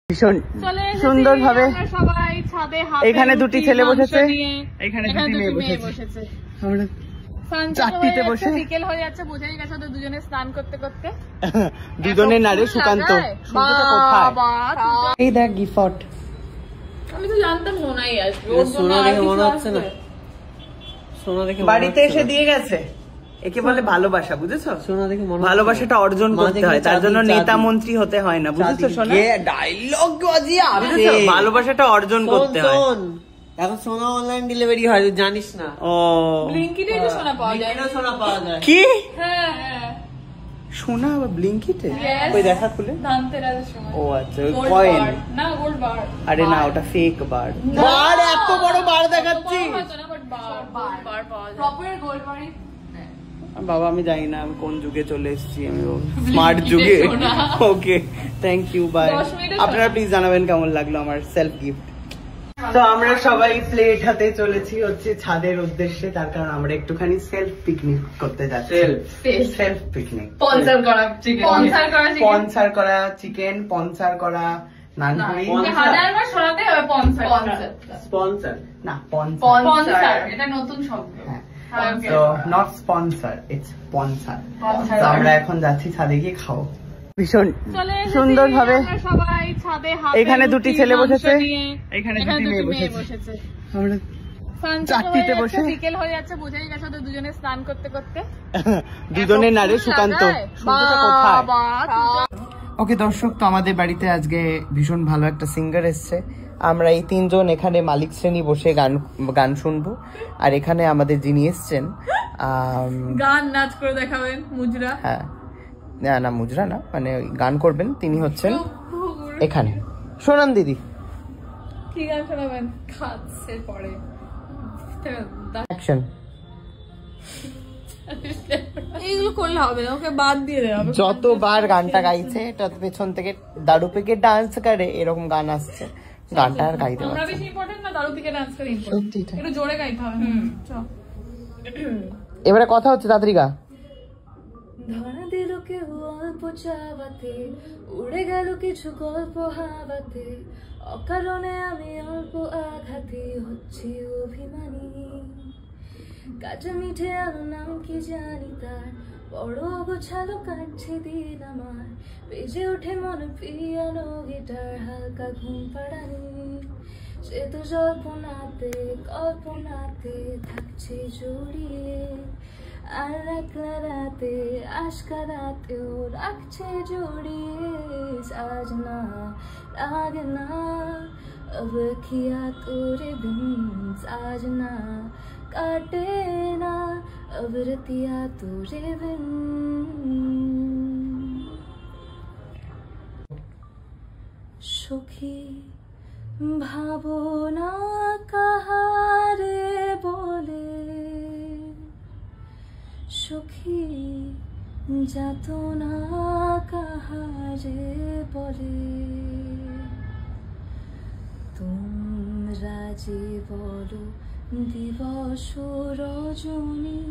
ভীষণ সুন্দর ভাবে এখানে দুটি ছেলে বসেছে, এখানে দুটি মেয়ে বসেছে। আমরা চারটিতে বসে বিকেল হয়ে যাচ্ছে, বোঝাই গেছে ওদের দুজনে স্নান করতে করতে দুজনের নারী সুকান্ত। এই দেখ গিফট, আমি তো জানতাম নোনাই আসবে। সোনা দেখে মনে হচ্ছে না, সোনা দেখে বাড়িতে এসে দিয়ে গেছে। একে বলে ভালোবাসা, বুঝেছো? সোনা দেখে মনে ভালোবাসাটা অর্জন করতে হয়, তার জন্য নেতা মন্ত্রী হতে হয় না, বুঝেছো? সোনা ডায়লগ বাজিয়ে বুঝেছো? ভালোবাসাটা অর্জন করতে হয়। এখন সোনা অনলাইন ডেলিভারি হয়, তুই জানিস না? ও ব্লিঙ্কিটে তো সোনা পাওয়া যায়। সোনা পাওয়া যায় কি? হ্যাঁ হ্যাঁ, সোনা আবার ব্লিঙ্কিটে? ওই দেখা খুলে। ধানতেরাসের সময়। ও আচ্ছা, ওই কয়েন না, গোল্ড বার। আরে না, ওটা ফেক বার। বার এত বড় বার দেখাচ্ছি। বার পাওয়া যায়। প্রপার গোল্ড বারই। বাবা আমি জানি না আমি কোন যুগে চলে এসেছি, আমি স্মার্ট যুগে। ওকে, থ্যাংক ইউ, বাই। আপনারা প্লিজ জানাবেন কেমন লাগলো আমার সেলফ গিফট। তো আমরা সবাই প্লেট হাতে চলেছি হচ্ছে ছাদের উদ্দেশ্যে, তার কারণ আমরা একটুখানি সেলফ পিকনিক করতে যাচ্ছি। সেলফ পিকনিক, স্পন্সর করা চিকেন, স্পন্সর করা চিকেন, স্পন্সর করা নানপুরি। হাজারবার শোনাতে হবে স্পন্সর। স্পন্সর না, স্পন্সর এটা নতুন শব্দ। তো নট স্পন্সর, ইটস স্পন্সর। তো আমরা এখন যাচ্ছি ছাদে গিয়ে খাবো। ভীষণ সুন্দর ভাবে সবাই ছাদে এখানে দুটি ছেলে বসেছে, এখানে দুটি মেয়ে বসেছে। আমরা চারটিতে বসে বিকেল হয়ে যাচ্ছে, বোঝাই গেছে ওদের দুজনে স্নান করতে করতে দুজনের নারী সুকান্ত। ওকে দর্শক, তো আমাদের বাড়িতে আজকে ভীষণ ভালো একটা সিঙ্গার এসছে। আমরা এই তিনজন এখানে মালিক শ্রেণী বসে গান শুনবো। আর এখানে আমাদের যিনি এসছেন গান নাচ করে দেখাবেন, মুজরা। হ্যাঁ, না মুজরা না, মানে গান করবেন তিনি হচ্ছেন এখানে সোনান দিদি। কি গান শোনাবেন? খাচ্ছের পরে অ্যাকশন। এইগুলো করলে হবে না, ওকে বাদ দিয়ে দেওয়া হবে। যতবার গানটা গাইছে এটা পেছন থেকে দারু পেকে ডান্স করে, এরকম গান আসছে, গানটা আর গাইতে আমরা পারছি বেশি ইম্পর্টেন্ট না, দারু পিকে ডান্স করে ইম্পর্টেন্ট। একটু জোরে গাইতে হবে। চল এবারে কথা হচ্ছে, তাড়াতাড়ি গা। ধরা দিল কেউ অল্প চাওয়াতে, উড়ে গেল কিছু গল্প হাওয়াতে, অকারণে আমি অল্প আঘাতে হচ্ছি অভিমানী। কাঁচা মিঠে আলো নাম কি জানি তার, বড় গোছালো কাটছে দিন আমার, বেজে ওঠে মনে পিয়ানো গিটার, হালকা ঘুম পাড়ানি। সে তো কল্পনাতে থাকছে জড়িয়ে, আর একলা রাতে আশকা রাতেও রাখছে জড়িয়ে। আজ না লাগে না अब किया तोरे बिन, आज ना काटे ना अब रतिया तोरे बिन। सुखी भावना काहारे बोले, सुखी যাতনা কাহারে বলে, তোমরা যে বলো দিবস রজনী,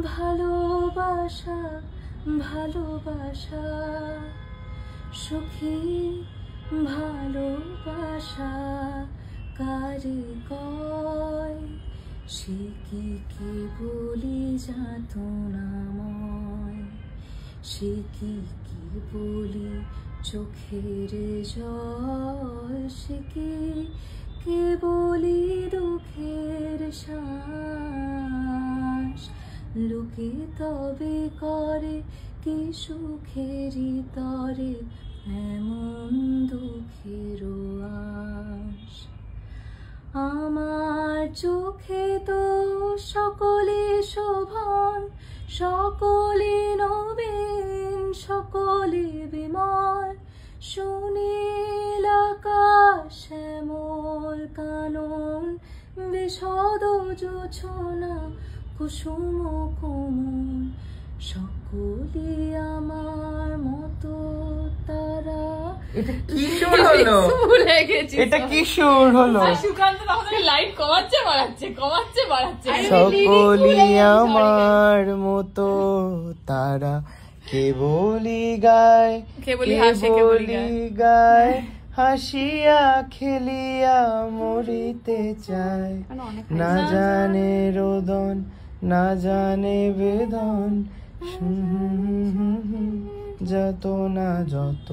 ভালোবাসা ভালোবাসা, সুখী ভালোবাসা কারে কয়, সে কি বলি যাতনাময়, সে কি বলি চোখের জল, সে কি বলি দুঃখের শ্বাস। লোকে তবে করে কি সুখেরই তরে এমন দুঃখের আশ। আমার চোখে তো সকলে শোভন, সকলে নবীন, সকলে বিমল, সুনীল আকাশ শ্যামল কানন, বিশদ জোছনা কুসুম কোমল, সকলে আমার মতো তারা। এটা কি সুর হলো? ভুলে গেছি। এটা কি সুর হলো? সুকান্ত তখন লাইট কমাচ্ছে বাড়াচ্ছে। সকলি আমার মতো তারা, কেবলি গায়, কেবলি হাসে, কেবলি গায়, হাসিয়া খেলিয়া মরিতে চায়, না জানে রোদন না জানে বেদন, যত না যত।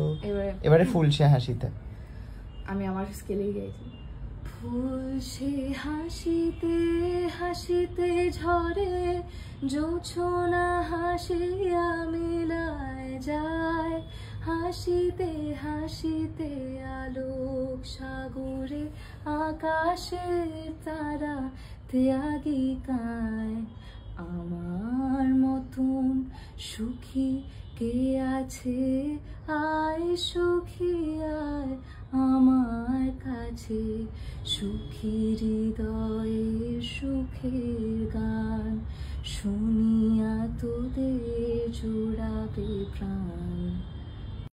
এবারে ফুল সে হাসিতে, আমি আমার স্কেলেই গাইছি। ফুল সে হাসিতে হাসিতে ঝরে, জোছনা হাসিয়া মিলায় যায়, হাসিতে হাসিতে আলোক সাগরে আকাশের তারা ত্যাগী কায়। আমার মতন সুখী কে আছে, আয় সুখী আয় আমার কাছে, সুখী হৃদয়ে সুখের গান, শুনিয়া তোদের জোড়াবে প্রাণ।